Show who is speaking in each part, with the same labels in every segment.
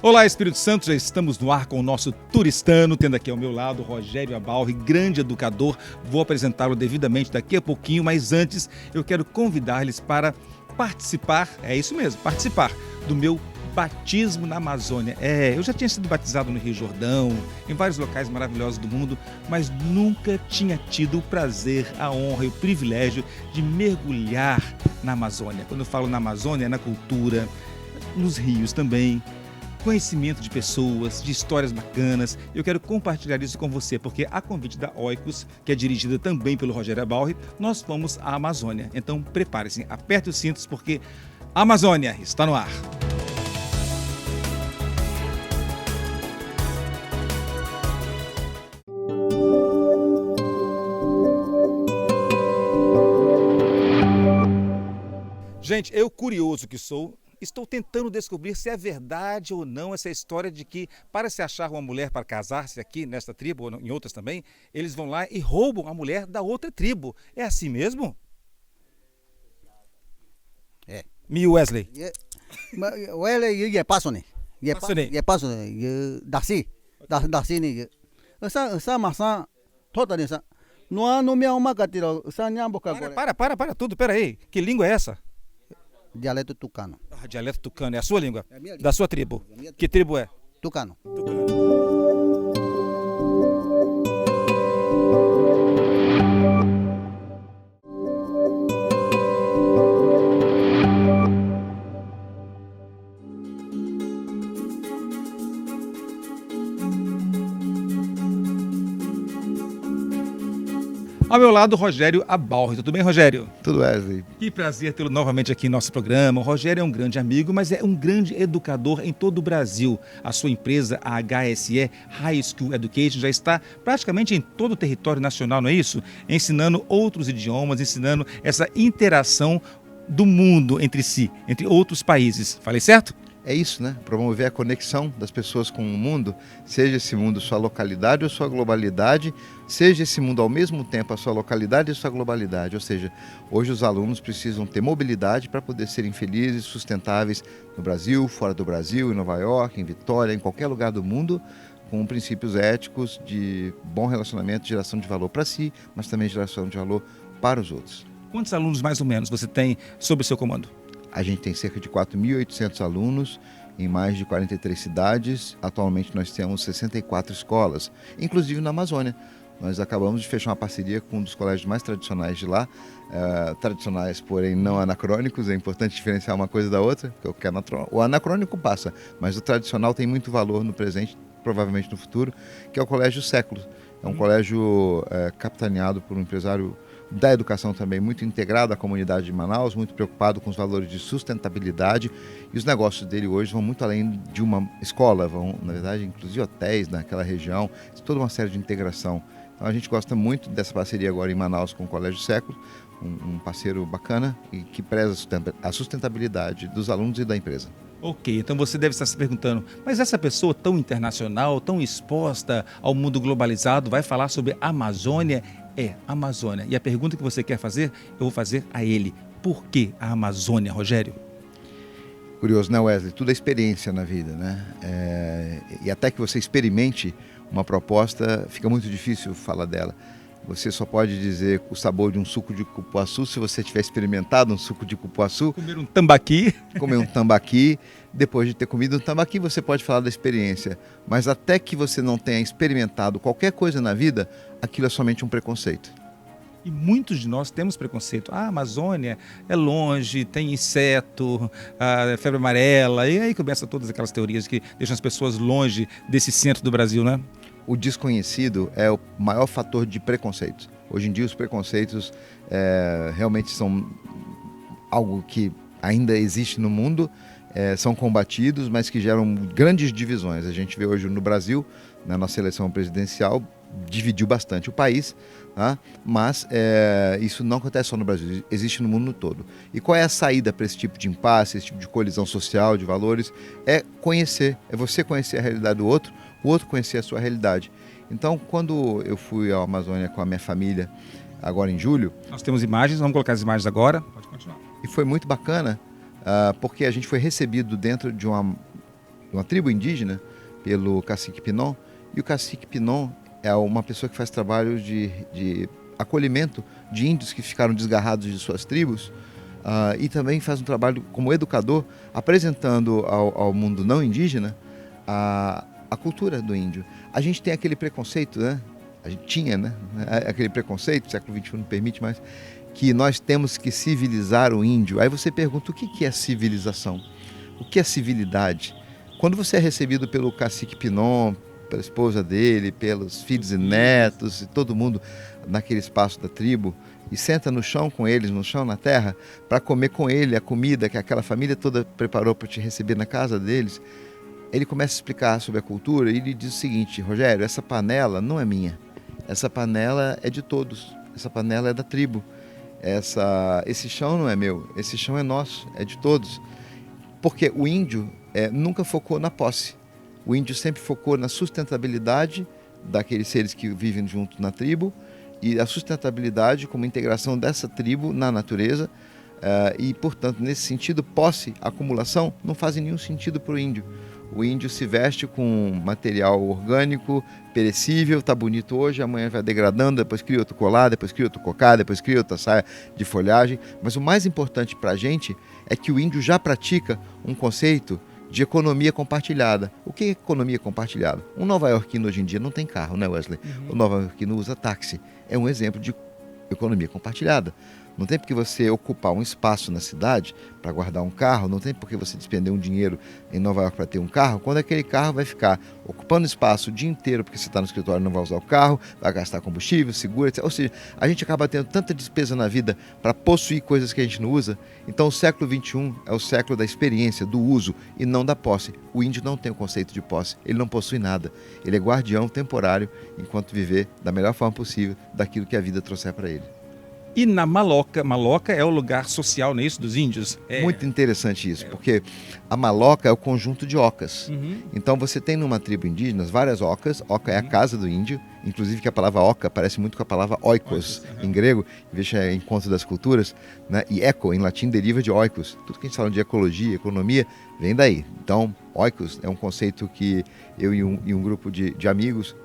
Speaker 1: Olá, Espírito Santo, já estamos no ar com o nosso turistano, tendo aqui ao meu lado o Rogério Abalri, grande educador. Vou apresentá-lo devidamente daqui a pouquinho, mas antes eu quero convidar-lhes para participar, é isso mesmo, participar do meu batismo na Amazônia. Eu já tinha sido batizado no Rio Jordão, em vários locais maravilhosos do mundo, mas nunca tinha tido o prazer, a honra e o privilégio de mergulhar na Amazônia. Quando eu falo na Amazônia, é na cultura, nos rios também, conhecimento de pessoas, de histórias bacanas. Eu quero compartilhar isso com você, porque a convite da Oikos, que é dirigida também pelo Rogério Abalri, nós vamos à Amazônia. Então prepare-se, aperte os cintos, porque a Amazônia está no ar. Gente, eu curioso que sou, estou tentando descobrir se é verdade ou não essa história de que, para se achar uma mulher para casar-se aqui nesta tribo, ou em outras também, eles vão lá e roubam a mulher da outra tribo. É assim mesmo?
Speaker 2: É.
Speaker 1: Me Wesley.
Speaker 2: Wesley ye paso ne. Ye paso ne. Ye darsi ne. Essa maçã toda nessa. No me uma catira, essa nyambo agora.
Speaker 1: Para tudo, pera aí. Que língua é essa?
Speaker 2: Dialeto tucano.
Speaker 1: Ah, dialeto tucano, é a sua língua?
Speaker 2: É a minha língua.
Speaker 1: Da sua tribo. Que tribo é?
Speaker 2: Tucano.
Speaker 1: Ao meu lado, Rogério Abalri. Tudo bem, Rogério?
Speaker 3: Tudo, Wesley.
Speaker 1: Que prazer tê-lo novamente aqui em nosso programa. O Rogério é um grande amigo, mas é um grande educador em todo o Brasil. A sua empresa, a HSE, High School Education, já está praticamente em todo o território nacional, não é isso? Ensinando outros idiomas, ensinando essa interação do mundo entre si, entre outros países. Falei certo?
Speaker 3: É isso, né? Promover a conexão das pessoas com o mundo, seja esse mundo sua localidade ou sua globalidade, seja esse mundo ao mesmo tempo a sua localidade e a sua globalidade. Ou seja, hoje os alunos precisam ter mobilidade para poder serem felizes, sustentáveis no Brasil, fora do Brasil, em Nova York, em Vitória, em qualquer lugar do mundo, com princípios éticos de bom relacionamento, geração de valor para si, mas também geração de valor para os outros.
Speaker 1: Quantos alunos mais ou menos você tem sob o seu comando?
Speaker 3: A gente tem cerca de 4.800 alunos em mais de 43 cidades. Atualmente nós temos 64 escolas, inclusive na Amazônia. Nós acabamos de fechar uma parceria com um dos colégios mais tradicionais de lá, tradicionais, porém não anacrônicos. É importante diferenciar uma coisa da outra, porque o anacrônico passa, mas o tradicional tem muito valor no presente, provavelmente no futuro, que é o Colégio Século. É um colégio capitaneado por um empresário da educação também, muito integrado à comunidade de Manaus, muito preocupado com os valores de sustentabilidade, e os negócios dele hoje vão muito além de uma escola, vão, na verdade, inclusive hotéis naquela região, toda uma série de integração. Então a gente gosta muito dessa parceria agora em Manaus com o Colégio Século, um parceiro bacana e que preza a sustentabilidade dos alunos e da empresa.
Speaker 1: Ok, então você deve estar se perguntando, mas essa pessoa tão internacional, tão exposta ao mundo globalizado, vai falar sobre a Amazônia? É, Amazônia. E a pergunta que você quer fazer, eu vou fazer a ele. Por que a Amazônia, Rogério?
Speaker 3: Curioso, né, Wesley? Tudo é experiência na vida, né? E até que você experimente uma proposta, fica muito difícil falar dela. Você só pode dizer o sabor de um suco de cupuaçu se você tiver experimentado um suco de cupuaçu.
Speaker 1: Comer um tambaqui.
Speaker 3: Comer um tambaqui. Depois de ter comido um tambaqui, você pode falar da experiência. Mas até que você não tenha experimentado qualquer coisa na vida, aquilo é somente um preconceito.
Speaker 1: E muitos de nós temos preconceito. A Amazônia é longe, tem inseto, a febre amarela. E aí começam todas aquelas teorias que deixam as pessoas longe desse centro do Brasil, né?
Speaker 3: O desconhecido é o maior fator de preconceito. Hoje em dia os preconceitos realmente são algo que ainda existe no mundo, são combatidos, mas que geram grandes divisões. A gente vê hoje no Brasil, na nossa eleição presidencial, dividiu bastante o país, tá? Mas isso não acontece só no Brasil, existe no mundo todo. E qual é a saída para esse tipo de impasse, esse tipo de colisão social, de valores? É conhecer, é você conhecer a realidade do outro, o outro conhecer a sua realidade. Então, quando eu fui à Amazônia com a minha família, agora em julho...
Speaker 1: Nós temos imagens, vamos colocar as imagens agora. Pode continuar.
Speaker 3: E foi muito bacana, porque a gente foi recebido dentro de uma uma tribo indígena, pelo cacique Pinon, e o cacique Pinon é uma pessoa que faz trabalho de acolhimento de índios que ficaram desgarrados de suas tribos, e também faz um trabalho como educador, apresentando ao mundo não indígena a cultura do índio. A gente tem aquele preconceito, né? A gente tinha, né? Aquele preconceito, o século XXI não permite mais, que nós temos que civilizar o índio. Aí você pergunta, o que é civilização? O que é civilidade? Quando você é recebido pelo cacique Pinon, pela esposa dele, pelos filhos e netos, e todo mundo naquele espaço da tribo, e senta no chão com eles, no chão, na terra, para comer com ele a comida que aquela família toda preparou para te receber na casa deles, ele começa a explicar sobre a cultura e ele diz o seguinte: Rogério, essa panela não é minha, essa panela é de todos, essa panela é da tribo, esse chão não é meu, esse chão é nosso, é de todos. Porque o índio nunca focou na posse, o índio sempre focou na sustentabilidade daqueles seres que vivem junto na tribo, e a sustentabilidade como integração dessa tribo na natureza, e, portanto, nesse sentido, posse, acumulação, não fazem nenhum sentido para o índio. O índio se veste com material orgânico, perecível, está bonito hoje, amanhã vai degradando, depois cria outro colar, depois cria outro cocá, depois cria outra saia de folhagem. Mas o mais importante para a gente é que o índio já pratica um conceito de economia compartilhada. O que é economia compartilhada? Um nova-iorquino hoje em dia não tem carro, né, Wesley? O nova-iorquino usa táxi. É um exemplo de economia compartilhada. Não tem porque você ocupar um espaço na cidade para guardar um carro, não tem porque você despender um dinheiro em Nova York para ter um carro, quando aquele carro vai ficar ocupando espaço o dia inteiro porque você está no escritório e não vai usar o carro, vai gastar combustível, seguro, etc. Ou seja, a gente acaba tendo tanta despesa na vida para possuir coisas que a gente não usa. Então o século XXI é o século da experiência, do uso e não da posse. O índio não tem o conceito de posse, ele não possui nada. Ele é guardião temporário enquanto viver da melhor forma possível daquilo que a vida trouxer para ele.
Speaker 1: E na Maloca, Maloca é o lugar social, não é isso, dos índios?
Speaker 3: Muito interessante isso, porque a Maloca é o conjunto de ocas. Então você tem numa tribo indígena várias ocas, oca é a casa do índio, inclusive que a palavra oca parece muito com a palavra oikos em grego, veja, é encontro das culturas, né? E eco em latim deriva de oikos. Tudo que a gente fala de ecologia, economia, vem daí. Então, oikos é um conceito que eu e um grupo de amigos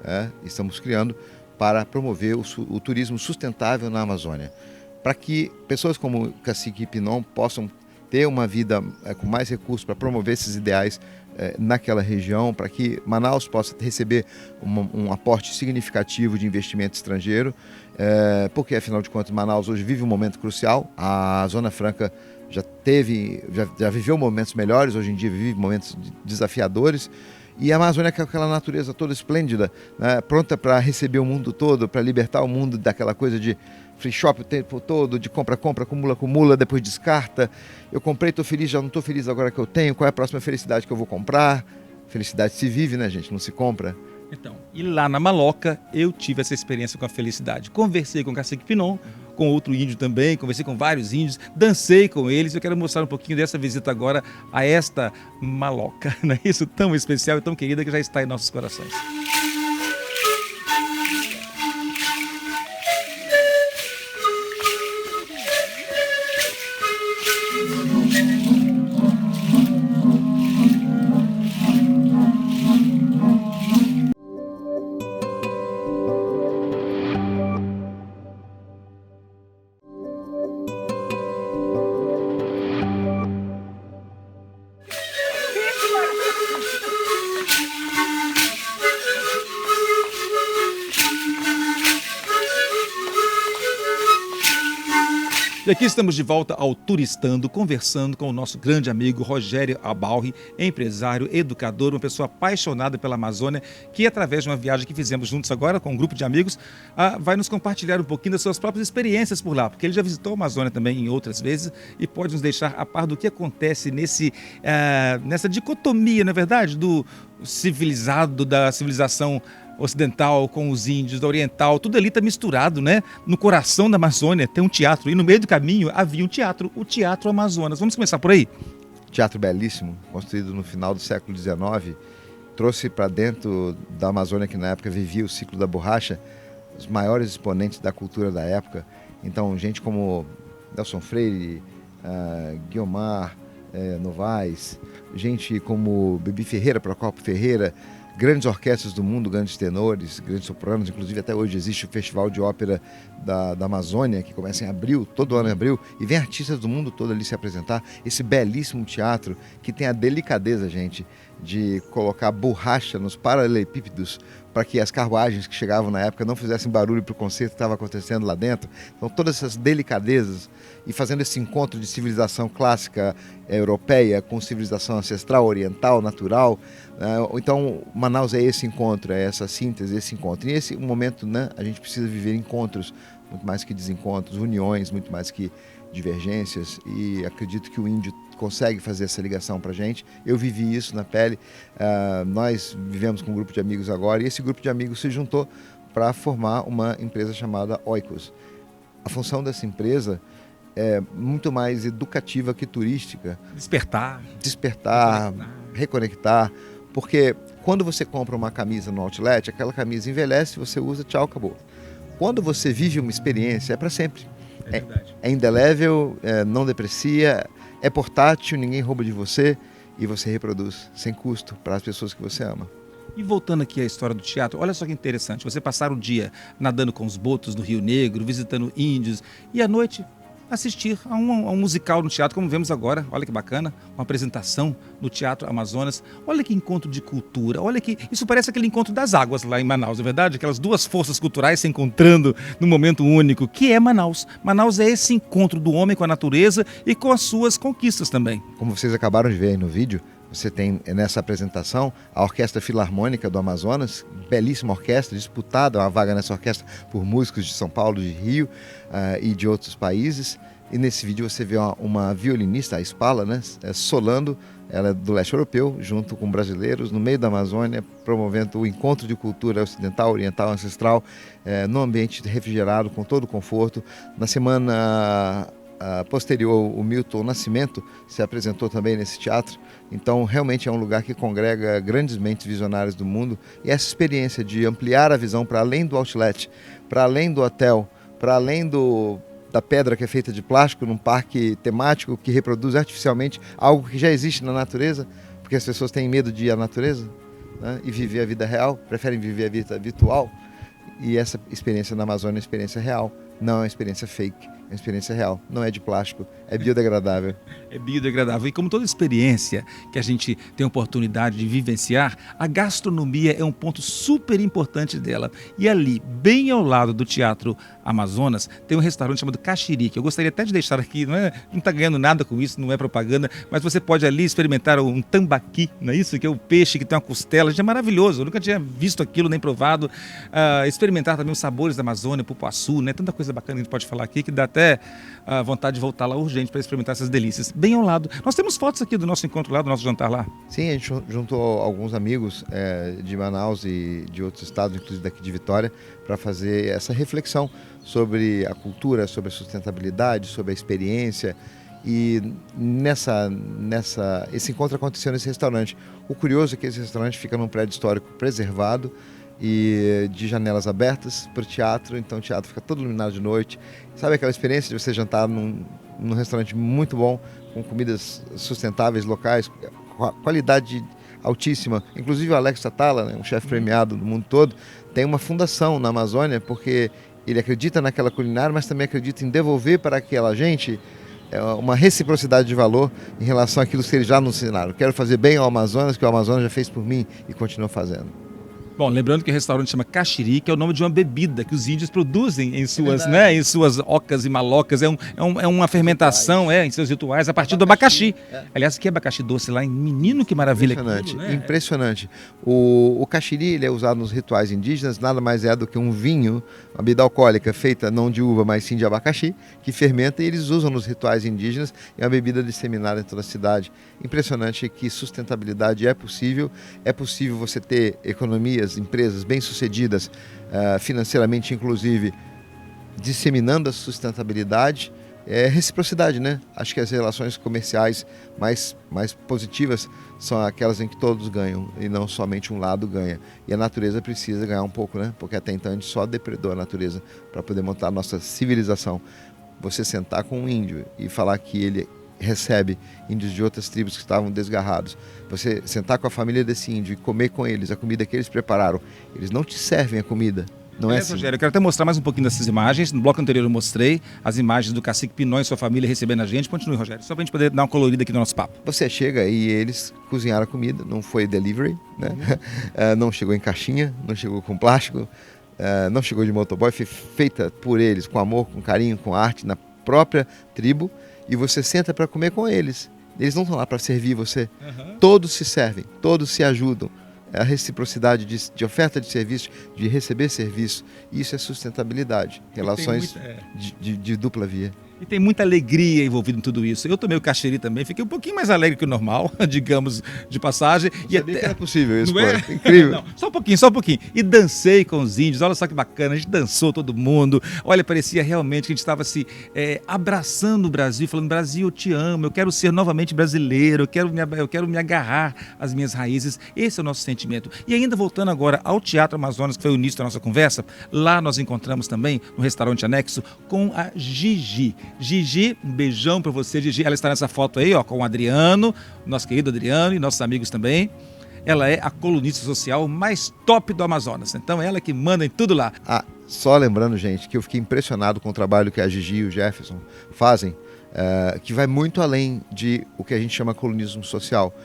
Speaker 3: estamos criando para promover o turismo sustentável na Amazônia, para que pessoas como o cacique Pinon possam ter uma vida com mais recursos para promover esses ideais naquela região, para que Manaus possa receber um aporte significativo de investimento estrangeiro, porque afinal de contas Manaus hoje vive um momento crucial. A Zona Franca já viveu momentos melhores, hoje em dia vive momentos desafiadores. E a Amazônia é aquela natureza toda esplêndida, né, pronta para receber o mundo todo, para libertar o mundo daquela coisa de free shop o tempo todo, de compra, acumula, depois descarta. Eu comprei, estou feliz, já não estou feliz agora que eu tenho, qual é a próxima felicidade que eu vou comprar? Felicidade se vive, né, gente? Não se compra.
Speaker 1: Então, e lá na Maloca eu tive essa experiência com a felicidade. Conversei com o cacique Pinon, com outro índio também, conversei com vários índios, dancei com eles. Eu quero mostrar um pouquinho dessa visita agora a esta Maloca, não é isso? Tão especial e tão querida que já está em nossos corações. E aqui estamos de volta ao Turistando, conversando com o nosso grande amigo Rogério Abalri, empresário, educador, uma pessoa apaixonada pela Amazônia, que através de uma viagem que fizemos juntos agora com um grupo de amigos, vai nos compartilhar um pouquinho das suas próprias experiências por lá, porque ele já visitou a Amazônia também em outras vezes e pode nos deixar a par do que acontece nessa dicotomia, na verdade, do civilizado, da civilização ocidental com os índios, da oriental, tudo ali está misturado, né? No coração da Amazônia tem um teatro e no meio do caminho havia um teatro, o Teatro Amazonas. Vamos começar por aí?
Speaker 3: Teatro belíssimo, construído no final do século XIX, trouxe para dentro da Amazônia, que na época vivia o ciclo da borracha, os maiores exponentes da cultura da época. Então, gente como Nelson Freire, Guiomar, Novaes, gente como Bebi Ferreira, Procopio Ferreira, grandes orquestras do mundo, grandes tenores, grandes sopranos. Inclusive até hoje existe o Festival de Ópera da Amazônia, que começa em abril, todo ano em abril, e vem artistas do mundo todo ali se apresentar. Esse belíssimo teatro que tem a delicadeza, gente, de colocar borracha nos paralelepípedos para que as carruagens que chegavam na época não fizessem barulho para o concerto que estava acontecendo lá dentro. Então todas essas delicadezas e fazendo esse encontro de civilização clássica europeia com civilização ancestral, oriental, natural. Então Manaus é esse encontro, é essa síntese, esse encontro. E nesse momento, né, a gente precisa viver encontros, muito mais que desencontros, uniões, muito mais que divergências, e acredito que o índio consegue fazer essa ligação para a gente. Eu vivi isso na pele. Nós vivemos com um grupo de amigos agora, e esse grupo de amigos se juntou para formar uma empresa chamada Oikos. A função dessa empresa é muito mais educativa que turística. Despertar, reconectar, porque quando você compra uma camisa no outlet, aquela camisa envelhece, você usa, tchau, acabou. Quando você vive uma experiência, é para sempre. É indelével, não deprecia, é portátil, ninguém rouba de você e você reproduz sem custo para as pessoas que você ama.
Speaker 1: E voltando aqui à história do teatro, olha só que interessante, você passar o dia nadando com os botos no Rio Negro, visitando índios, e à noite assistir a um musical no teatro, como vemos agora. Olha que bacana, uma apresentação no Teatro Amazonas. Olha que encontro de cultura, olha que isso parece aquele encontro das águas lá em Manaus, é verdade? Aquelas duas forças culturais se encontrando num momento único, que é Manaus. Manaus é esse encontro do homem com a natureza e com as suas conquistas também.
Speaker 3: Como vocês acabaram de ver aí no vídeo, você tem nessa apresentação a Orquestra Filarmônica do Amazonas, belíssima orquestra, disputada uma vaga nessa orquestra por músicos de São Paulo, de Rio e de outros países. E nesse vídeo você vê uma violinista, a Spala, né, solando, ela é do leste europeu, junto com brasileiros, no meio da Amazônia, promovendo o encontro de cultura ocidental, oriental, ancestral, num ambiente refrigerado, com todo o conforto. Na semana posterior, o Milton Nascimento se apresentou também nesse teatro. Então realmente é um lugar que congrega grandes mentes visionárias do mundo, e essa experiência de ampliar a visão para além do outlet, para além do hotel, para além da pedra que é feita de plástico num parque temático que reproduz artificialmente algo que já existe na natureza, porque as pessoas têm medo de ir à natureza, né, e viver a vida real, preferem viver a vida virtual. E essa experiência na Amazônia é uma experiência real, não é uma experiência fake. É uma experiência real, não é de plástico, é biodegradável.
Speaker 1: É biodegradável. E como toda experiência que a gente tem a oportunidade de vivenciar, a gastronomia é um ponto super importante dela. E ali, bem ao lado do Teatro Amazonas, tem um restaurante chamado Caxiri, que eu gostaria até de deixar aqui, não está ganhando nada com isso, não é propaganda, mas você pode ali experimentar um tambaqui, não é isso? Que é o peixe que tem uma costela, gente, é maravilhoso, eu nunca tinha visto aquilo nem provado. Experimentar também os sabores da Amazônia, pupuaçu, né? Tanta coisa bacana que a gente pode falar aqui que dá até vontade de voltar lá urgente para experimentar essas delícias. Bem ao lado. Nós temos fotos aqui do nosso encontro lá, do nosso jantar lá.
Speaker 3: Sim, a gente juntou alguns amigos de Manaus e de outros estados, inclusive daqui de Vitória, para fazer essa reflexão sobre a cultura, sobre a sustentabilidade, sobre a experiência. E esse encontro aconteceu nesse restaurante. O curioso é que esse restaurante fica num prédio histórico preservado e de janelas abertas para o teatro, então o teatro fica todo iluminado de noite. Sabe aquela experiência de você jantar num restaurante muito bom, com comidas sustentáveis, locais, qualidade altíssima. Inclusive o Alex Atala, né, um chefe premiado do mundo todo, tem uma fundação na Amazônia, porque ele acredita naquela culinária, mas também acredita em devolver para aquela gente uma reciprocidade de valor em relação àquilo que eles já nos ensinaram. Quero fazer bem ao Amazonas, que o Amazonas já fez por mim e continua fazendo.
Speaker 1: Bom, lembrando que o restaurante chama Caxiri, que é o nome de uma bebida que os índios produzem em suas ocas e malocas. É uma fermentação em seus rituais a partir do abacaxi. Aliás, que abacaxi doce lá em Menino, que maravilha.
Speaker 3: Impressionante, aquilo, né? Impressionante. O caxiri, ele é usado nos rituais indígenas, nada mais é do que um vinho, uma bebida alcoólica feita não de uva, mas sim de abacaxi, que fermenta, e eles usam nos rituais indígenas. É uma bebida disseminada em toda a cidade. Impressionante que sustentabilidade é possível você ter economias, empresas bem-sucedidas, financeiramente inclusive, disseminando a sustentabilidade. Reciprocidade, né? Acho que as relações comerciais mais positivas são aquelas em que todos ganham e não somente um lado ganha. E a natureza precisa ganhar um pouco, né? Porque até então a gente só depredou a natureza para poder montar a nossa civilização. Você sentar com um índio e falar que ele recebe índios de outras tribos que estavam desgarrados, você sentar com a família desse índio e comer com eles a comida que eles prepararam, eles não te servem a comida. Não é assim.
Speaker 1: Rogério, eu quero até mostrar mais um pouquinho dessas imagens. No bloco anterior eu mostrei as imagens do cacique Pinó e sua família recebendo a gente. Continue, Rogério, só para a gente poder dar uma colorida aqui no nosso papo.
Speaker 3: Você chega e eles cozinharam a comida, não foi delivery, né? Não chegou em caixinha, não chegou com plástico, não chegou de motoboy, foi feita por eles, com amor, com carinho, com arte, na própria tribo, e você senta para comer com eles. Eles não estão lá para servir você. Todos se servem, todos se ajudam. A reciprocidade de oferta de serviço, de receber serviço, isso é sustentabilidade, relações de dupla via.
Speaker 1: E tem muita alegria envolvida em tudo isso. Eu tomei o caxiri também, fiquei um pouquinho mais alegre que o normal, digamos, de passagem.
Speaker 3: Não sabia que era possível isso,
Speaker 1: não é?
Speaker 3: Incrível.
Speaker 1: Não, só um pouquinho. E dancei com os índios, olha só que bacana, a gente dançou todo mundo. Olha, parecia realmente que a gente estava se abraçando o Brasil, falando, Brasil, eu te amo, eu quero ser novamente brasileiro, eu quero me agarrar às minhas raízes. Esse é o nosso sentimento. E ainda voltando agora ao Teatro Amazonas, que foi o início da nossa conversa, lá nós encontramos também, no restaurante anexo, com a Gigi. Gigi, um beijão pra você, Gigi. Ela está nessa foto aí, ó, com o Adriano, nosso querido Adriano e nossos amigos também. Ela é a colunista social mais top do Amazonas. Então, ela que manda em tudo lá.
Speaker 3: Só lembrando, gente, que eu fiquei impressionado com o trabalho que a Gigi e o Jefferson fazem, que vai muito além de o que a gente chama colunismo social.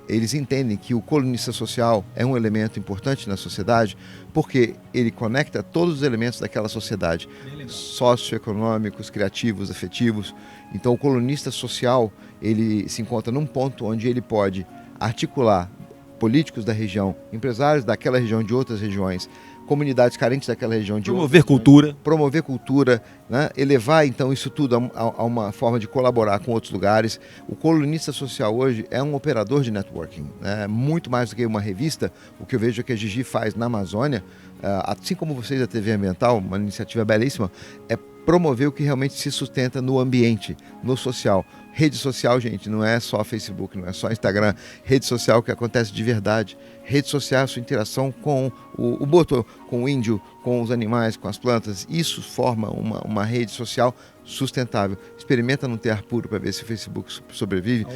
Speaker 3: Eles entendem que o colunista social é um elemento importante na sociedade porque ele conecta todos os elementos daquela sociedade, socioeconômicos, criativos, afetivos. Então o colunista social, ele se encontra num ponto onde ele pode articular políticos da região, empresários daquela região, de outras regiões, comunidades carentes daquela região, promover cultura, né? Elevar então isso tudo a uma forma de colaborar com outros lugares. O colunista social hoje é um operador de networking, né? Muito mais do que uma revista. O que eu vejo é que a Gigi faz na Amazônia, assim como vocês da TV Ambiental, uma iniciativa belíssima, é promover o que realmente se sustenta no ambiente, no social. Rede social, gente, não é só Facebook, não é só Instagram. Rede social que acontece de verdade. Rede social, a sua interação com o boto, com o índio, com os animais, com as plantas. Isso forma uma rede social sustentável. Experimenta não ter ar puro para ver se o Facebook sobrevive.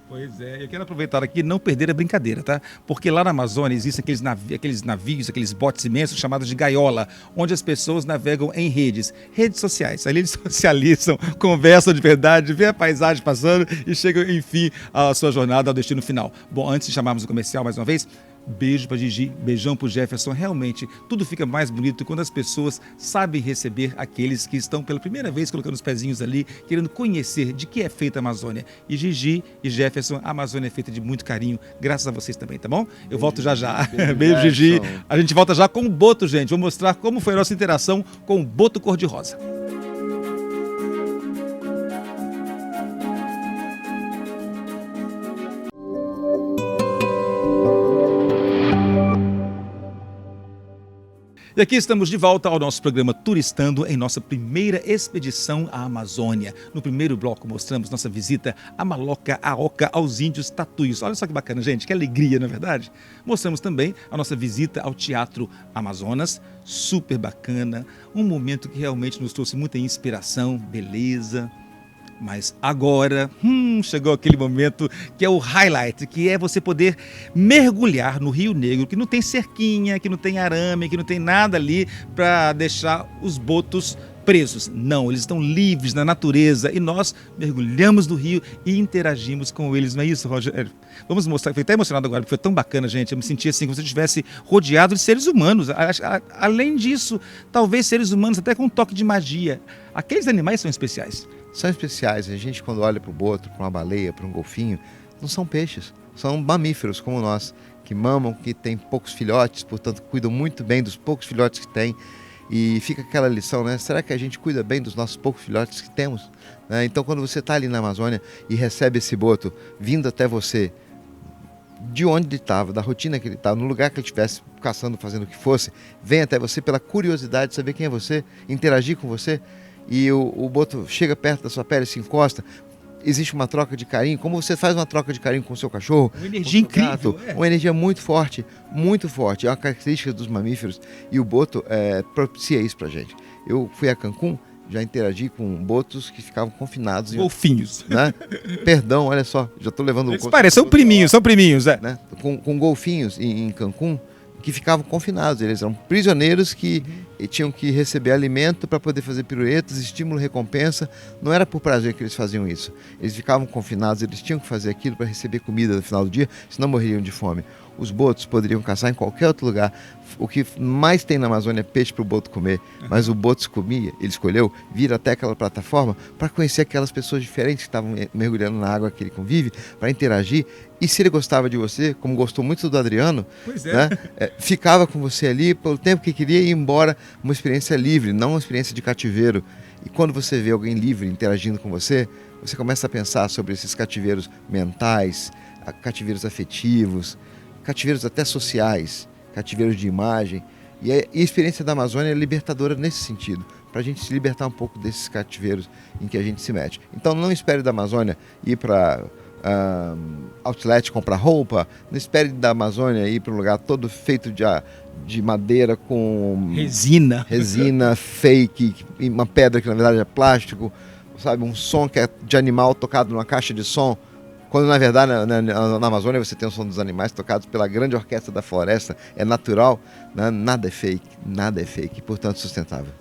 Speaker 1: Pois é, eu quero aproveitar aqui e não perder a brincadeira, tá? Porque lá na Amazônia existem aqueles navios, aqueles botes imensos chamados de gaiola, onde as pessoas navegam em redes sociais. Ali eles socializam, conversam de verdade, vê a paisagem passando e chegam, enfim, à sua jornada, ao destino final. Bom, antes de chamarmos o comercial mais uma vez, beijo para Gigi, beijão para o Jefferson. Realmente, tudo fica mais bonito quando as pessoas sabem receber aqueles que estão pela primeira vez colocando os pezinhos ali, querendo conhecer de que é feita a Amazônia. E Gigi e Jefferson, a Amazônia é feita de muito carinho, graças a vocês também, tá bom? Eu volto já. Beijo, Gigi. A gente volta já com o Boto, gente. Vou mostrar como foi a nossa interação com o Boto Cor-de-Rosa. E aqui estamos de volta ao nosso programa Turistando em nossa primeira expedição à Amazônia. No primeiro bloco mostramos nossa visita a Maloca, a Oca, aos índios tatuios. Olha só que bacana, gente, que alegria, não é verdade? Mostramos também a nossa visita ao Teatro Amazonas, super bacana, um momento que realmente nos trouxe muita inspiração, beleza. Mas agora, chegou aquele momento que é o highlight, que é você poder mergulhar no Rio Negro, que não tem cerquinha, que não tem arame, que não tem nada ali para deixar os botos presos. Não, eles estão livres na natureza e nós mergulhamos no rio e interagimos com eles. Não é isso, Rogério? Vamos mostrar, fiquei até emocionado agora, porque foi tão bacana, gente. Eu me senti assim, como se eu estivesse rodeado de seres humanos. Além disso, talvez seres humanos até com um toque de magia. Aqueles animais são especiais.
Speaker 3: São especiais. A gente, quando olha para o boto, para uma baleia, para um golfinho, não são peixes, são mamíferos como nós, que mamam, que têm poucos filhotes, portanto cuidam muito bem dos poucos filhotes que têm. E fica aquela lição, né? Será que a gente cuida bem dos nossos poucos filhotes que temos? Então, quando você está ali na Amazônia e recebe esse boto vindo até você, de onde ele estava, da rotina que ele estava, no lugar que ele estivesse caçando, fazendo o que fosse, vem até você pela curiosidade de saber quem é você, interagir com você, e o boto chega perto da sua pele, se encosta, existe uma troca de carinho, como você faz uma troca de carinho com o seu cachorro,
Speaker 1: uma energia incrível,
Speaker 3: uma energia muito forte, é uma característica dos mamíferos, e o boto propicia isso pra gente. Eu fui a Cancún já interagi com botos que ficavam confinados.
Speaker 1: Golfinhos.
Speaker 3: Né? Perdão, olha só, já estou levando...
Speaker 1: Eles parecem, são priminhos, é.
Speaker 3: Né? Com golfinhos em Cancún, que ficavam confinados. Eles eram prisioneiros que tinham que receber alimento para poder fazer piruetas, estímulo, recompensa. Não era por prazer que eles faziam isso. Eles ficavam confinados, eles tinham que fazer aquilo para receber comida no final do dia, senão morreriam de fome. Os botos poderiam caçar em qualquer outro lugar. O que mais tem na Amazônia é peixe para o boto comer. Mas o boto comia, ele escolheu vir até aquela plataforma para conhecer aquelas pessoas diferentes que estavam mergulhando na água que ele convive, para interagir. E se ele gostava de você, como gostou muito do Adriano, né, ficava com você ali pelo tempo que queria e ir embora, uma experiência livre, não uma experiência de cativeiro. E quando você vê alguém livre interagindo com você, você começa a pensar sobre esses cativeiros mentais, cativeiros afetivos, cativeiros até sociais, cativeiros de imagem. E a experiência da Amazônia é libertadora nesse sentido, para a gente se libertar um pouco desses cativeiros em que a gente se mete. Então não espere da Amazônia ir para outlet comprar roupa, não espere da Amazônia ir para um lugar todo feito de madeira com resina fake, uma pedra que na verdade é plástico, sabe, um som que é de animal tocado numa caixa de som, quando na verdade na Amazônia você tem o som dos animais tocados pela grande orquestra da floresta, é natural, né? Nada é fake, portanto sustentável.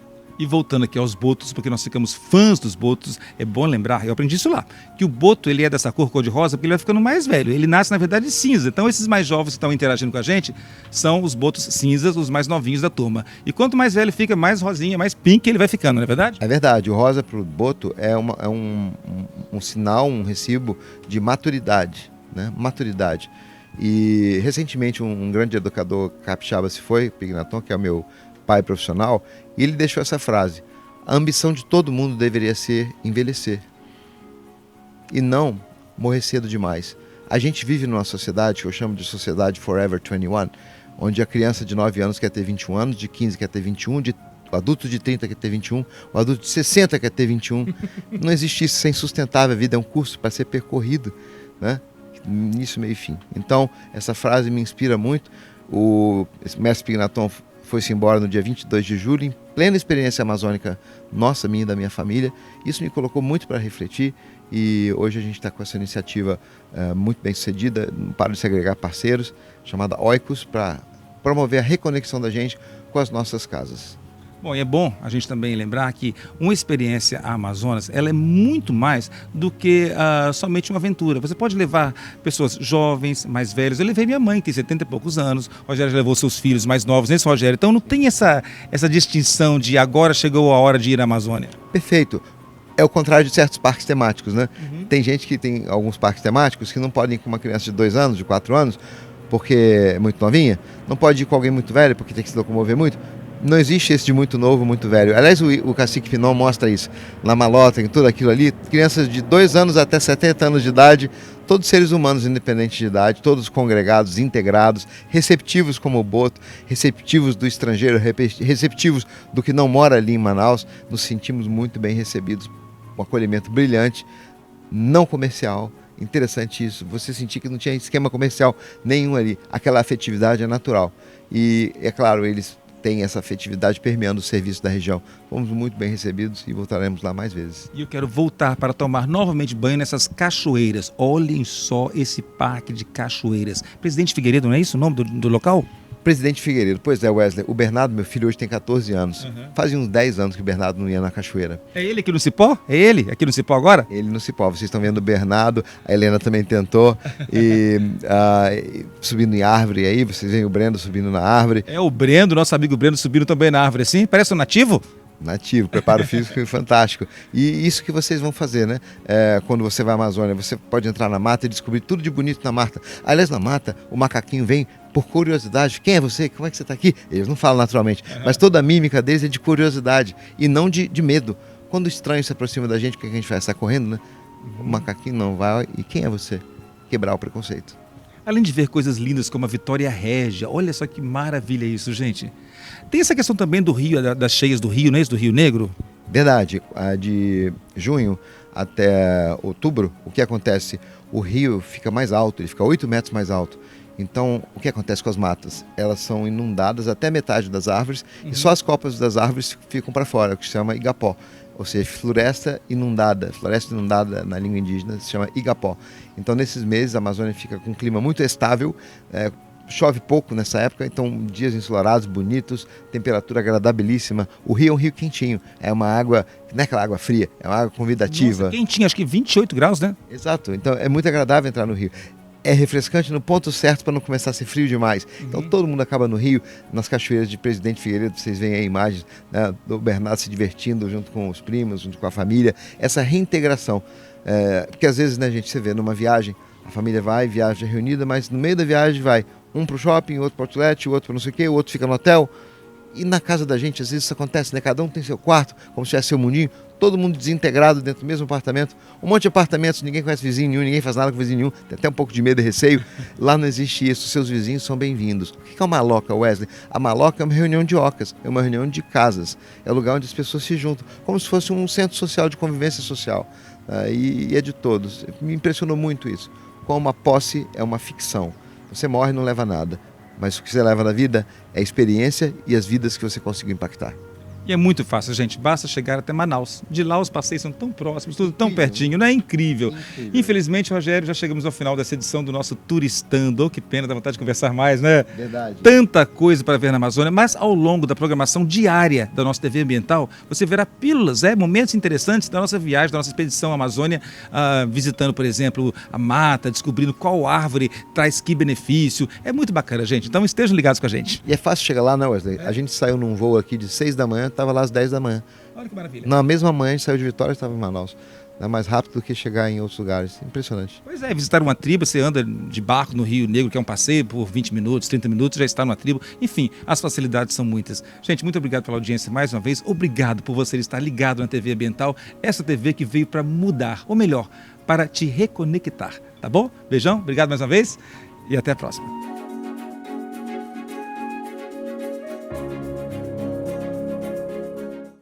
Speaker 1: E voltando aqui aos botos, porque nós ficamos fãs dos botos, é bom lembrar, eu aprendi isso lá, que o boto ele é dessa cor de rosa porque ele vai ficando mais velho, ele nasce na verdade cinza, então esses mais jovens que estão interagindo com a gente são os botos cinzas, os mais novinhos da turma. E quanto mais velho fica, mais rosinha, mais pink ele vai ficando, não é verdade?
Speaker 3: É verdade, o rosa para o boto é um sinal, um recibo de maturidade, né? Maturidade. E recentemente um grande educador capixaba se foi, Pignaton, que é o meu pai profissional, e ele deixou essa frase: a ambição de todo mundo deveria ser envelhecer e não morrer cedo demais. A gente vive numa sociedade que eu chamo de sociedade Forever 21, onde a criança de 9 anos quer ter 21 anos, de 15 quer ter 21, o adulto de 30 quer ter 21, o adulto de 60 quer ter 21. Não existe isso, isso é insustentável, a vida é um curso para ser percorrido, né? Início, meio e fim. Então, essa frase me inspira muito. O mestre Pignaton foi-se embora no dia 22 de julho, em plena experiência amazônica nossa, minha e da minha família. Isso me colocou muito para refletir e hoje a gente está com essa iniciativa muito bem sucedida, para de segregar parceiros, chamada Oikos, para promover a reconexão da gente com as nossas casas.
Speaker 1: Bom, e é bom a gente também lembrar que uma experiência Amazonas, ela é muito mais do que somente uma aventura. Você pode levar pessoas jovens, mais velhas. Eu levei minha mãe, que tem 70 e poucos anos. O Rogério levou seus filhos mais novos, nesse Rogério. Então não tem essa distinção de agora chegou a hora de ir à Amazônia.
Speaker 3: Perfeito. É o contrário de certos parques temáticos, né? Tem gente que tem alguns parques temáticos que não podem ir com uma criança de 2 anos, de 4 anos, porque é muito novinha. Não pode ir com alguém muito velho, porque tem que se locomover muito. Não existe esse de muito novo, muito velho. Aliás, o Cacique Pinon mostra isso. Na Malota, em tudo aquilo ali, crianças de 2 anos até 70 anos de idade, todos seres humanos independentes de idade, todos congregados, integrados, receptivos como o boto, receptivos do estrangeiro, receptivos do que não mora ali em Manaus. Nos sentimos muito bem recebidos, um acolhimento brilhante, não comercial. Interessante isso, você sentir que não tinha esquema comercial nenhum ali. Aquela afetividade é natural. E, é claro, eles tem essa afetividade permeando o serviço da região. Fomos muito bem recebidos e voltaremos lá mais vezes.
Speaker 1: E eu quero voltar para tomar novamente banho nessas cachoeiras. Olhem só esse parque de cachoeiras. Presidente Figueiredo, não é isso o nome do local?
Speaker 3: Presidente Figueiredo, pois é, Wesley. O Bernardo, meu filho, hoje tem 14 anos. Fazia uns 10 anos que o Bernardo não ia na cachoeira.
Speaker 1: É ele aqui no Cipó? É ele aqui no Cipó agora?
Speaker 3: Ele no Cipó. Vocês estão vendo o Bernardo, a Helena também tentou. E subindo em árvore aí, vocês veem o Brendo subindo na árvore.
Speaker 1: É o Brendo, nosso amigo Brendo, subindo também na árvore assim. Parece um nativo?
Speaker 3: Nativo, preparo físico fantástico. E isso que vocês vão fazer, né? Quando você vai à Amazônia, você pode entrar na mata e descobrir tudo de bonito na mata. Aliás, na mata, o macaquinho vem por curiosidade. Quem é você? Como é que você está aqui? Eles não falam naturalmente, mas toda a mímica deles é de curiosidade e não de medo. Quando o estranho se aproxima da gente, o que a gente faz? Sai correndo, né? O macaquinho não vai. E quem é você? Quebrar o preconceito.
Speaker 1: Além de ver coisas lindas como a Vitória Régia, olha só que maravilha isso, gente. Tem essa questão também do rio, das cheias do rio, não é isso? Do Rio Negro?
Speaker 3: Verdade. De junho até outubro, o que acontece? O rio fica mais alto, ele fica 8 metros mais alto. Então, o que acontece com as matas? Elas são inundadas até metade das árvores e só as copas das árvores ficam para fora, o que se chama igapó. ou seja, floresta inundada. Floresta inundada na língua indígena se chama igapó. Então nesses meses a Amazônia fica com um clima muito estável, chove pouco nessa época, então dias ensolarados, bonitos, temperatura agradabilíssima. O rio é um rio quentinho, é uma água, não é aquela água fria, é uma água convidativa.
Speaker 1: Nossa, quentinho, acho que 28 graus, né?
Speaker 3: Exato, então é muito agradável entrar no rio. É refrescante no ponto certo para não começar a ser frio demais. Então todo mundo acaba no rio, nas cachoeiras de Presidente Figueiredo, vocês veem aí imagens, né, do Bernardo se divertindo junto com os primos, junto com a família. Essa reintegração, porque às vezes, né, gente, você vê numa viagem, a família vai, viaja reunida, mas no meio da viagem vai um para o shopping, outro para o outlet, o outro para não sei o quê, o outro fica no hotel. E na casa da gente, às vezes isso acontece, né? Cada um tem seu quarto, como se tivesse seu mundinho, todo mundo desintegrado dentro do mesmo apartamento. Um monte de apartamentos, ninguém conhece vizinho nenhum, ninguém faz nada com vizinho nenhum, tem até um pouco de medo e receio. Lá não existe isso, seus vizinhos são bem-vindos. O que é uma maloca, Wesley? A maloca é uma reunião de ocas, é uma reunião de casas. É o lugar onde as pessoas se juntam, como se fosse um centro social de convivência social. E é de todos. Me impressionou muito isso. Como a posse é uma ficção. Você morre e não leva nada. Mas o que você leva na vida é a experiência e as vidas que você conseguiu impactar.
Speaker 1: E é muito fácil, gente. Basta chegar até Manaus. De lá os passeios são tão próximos, tudo tão pertinho. Não é incrível? Infelizmente, Rogério, já chegamos ao final dessa edição do nosso Turistando. Oh, que pena, dá vontade de conversar mais, né?
Speaker 3: Verdade.
Speaker 1: Tanta coisa para ver na Amazônia, mas ao longo da programação diária da nossa TV Ambiental, você verá pílulas, momentos interessantes da nossa viagem, da nossa expedição à Amazônia, visitando, por exemplo, a mata, descobrindo qual árvore traz que benefício. É muito bacana, gente. Então estejam ligados com a gente.
Speaker 3: E é fácil chegar lá, não, Wesley? A gente saiu num voo aqui de 6 da manhã, estava lá às 10 da manhã.
Speaker 1: Olha que maravilha.
Speaker 3: Na mesma manhã a gente saiu de Vitória e estava em Manaus. É mais rápido do que chegar em outros lugares. Impressionante.
Speaker 1: Pois é, visitar uma tribo, você anda de barco no Rio Negro, que é um passeio por 20 minutos, 30 minutos, já está numa tribo. Enfim, as facilidades são muitas. Gente, muito obrigado pela audiência mais uma vez. Obrigado por você estar ligado na TV Ambiental, essa TV que veio para mudar, ou melhor, para te reconectar. Tá bom? Beijão, obrigado mais uma vez e até a próxima.